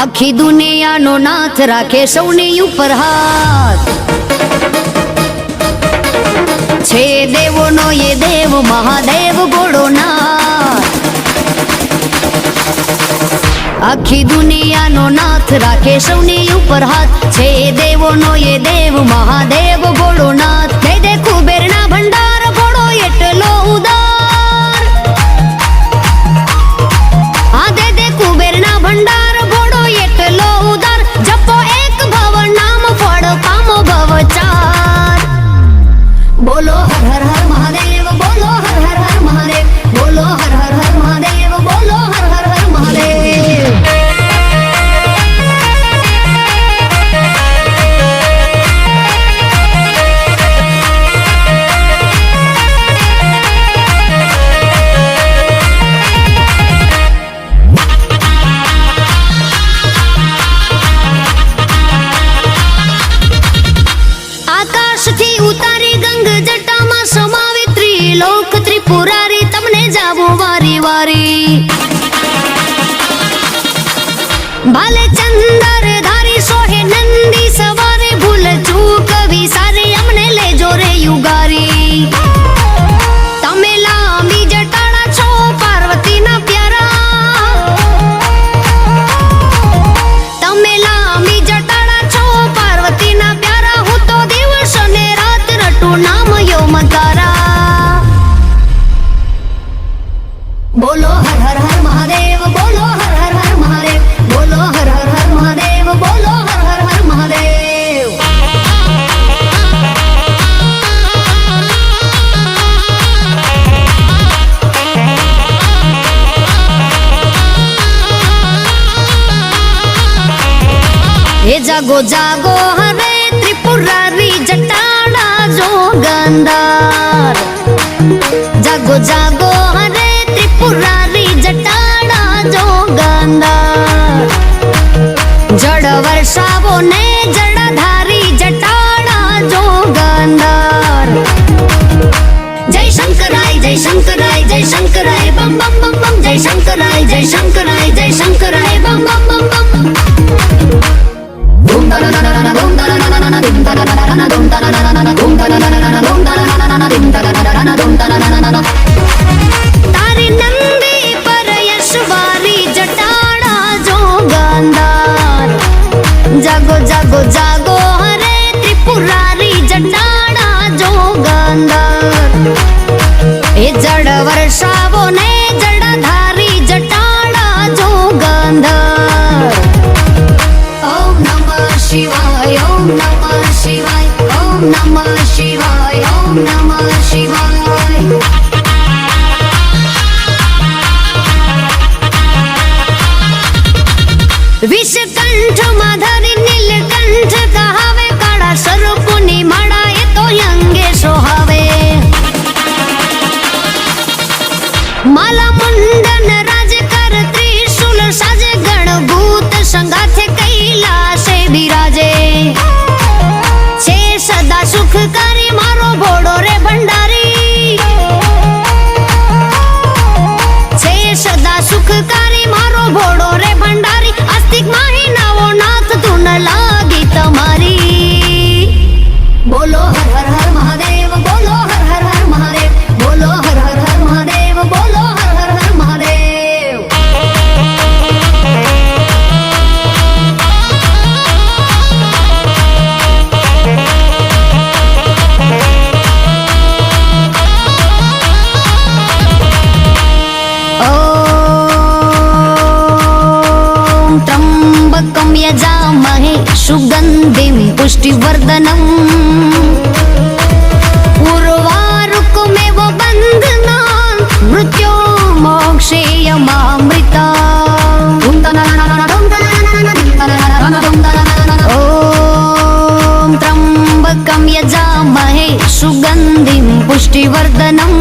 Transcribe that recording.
આખી દુનિયાનો નાથ રાખે સૌની ઉપર હાથ. છે દેવોનો એ દેવ મહાદેવ ભોળોનાથ. આખી દુનિયાનો નાથ રાખે સૌની ઉપર હાથ. છે દેવોનો એ દેવ મહાદેવ ભોળોનાથ. દે દે કુબેરના ભંડાર ભોળો એટલો ઉદાર. આ દે દે કુબેરના ભંડાર ભોળો એટલો ઉદાર. જપો એક ભવ નામ ફળ પામો ભવચાર. બોલો હર હર હર મહાદેવ, બોલો હર હર હર મહાદેવ, બોલો હર હર હર મહાદેવ, બોલો હર હર હર મહાદેવ. આકાશથી ઉતારી ગંગ જટામાં સમાવી ત્રિલોક ત્રિપુરારી. તમને જાવો વારી વારી. ભાલે ચંદર ધારી સોહે નંદી સવારે. ભૂલ ચૂક વિસારી અમને લેજો રે યુગારી. તમે લાંબી જટાડા છો પાર્વતીના પ્યારા. તમે લાંબી જટાડા છો પાર્વતીના પ્યારા. હું તો દિવસ ને રાત રટું નામ યમતારા. બોલો હર હર હર મહાદેવ, બોલો હર હર હર મહાદેવ, બોલો હર હર હર મહાદેવ, બોલો હર હર હર મહાદેવ. એ જાગો જાગો હરે ત્રિપુરારી જટાડા જોગંદાર. જાગો જાગો હરે ત્રિપુરારી જટાડા જોગંદાર. જળ વર્ષાવો ને જળધારી જટાડા જોગંદાર. જય શંકરાય જય શંકરાય જય શંકરાય બમ બમ બમ બમ. જય શંકરાય જય શંકરાય જય શંકરાય બમ બમ બમ બમ. તારી નંદી પર યશવારી જટાડા જોગંદાર. જાગો જાગો જાગો હરે ત્રિપુરારી જટાડા જોગંદાર. એ જળ વર્ષાવો ને જળધારી જટાડા જોગંદાર. ઓમ નમઃ શિવાય, ઓમ નમઃ શિવાય, ઓમ નમઃ શિવાય, ઓમ નમઃ શિવાય. વિષકંઠ માધરી નીલકંઠ કહાવે. કાળા સર્પની માળા એ તો અંગે સોહાવે. માલા મુંડન રાજ કર ત્રિશુલ સાજે. ગણભૂત સંગાથે કૈલાસે બિરાજે. છે સદા સુખકારી મારો ભોળો રે ભંડારી. છે સદા સુખકારી મારો ભોળો રે ભંડારી. આસ્તિક મહિનાઓ નાથ તું ન લાગી તમારી. બોલો હર હર હર મહાદેવ, બોલો હર હર હર મહાદેવ, બોલો હર હર હર મહાદેવ, બોલો હર હર હર મહાદેવ. ઓમ ત્રંબકમ યજામહે સુગંધિમ પુષ્ટિવર્ધનમ. ઉર્વારુકમેવ બંધનાન મૃત્યો મોક્ષેયમામૃતા. ઓમ ત્રંબકમ યજામહે સુગંધિમ પુષ્ટિવર્ધનમ.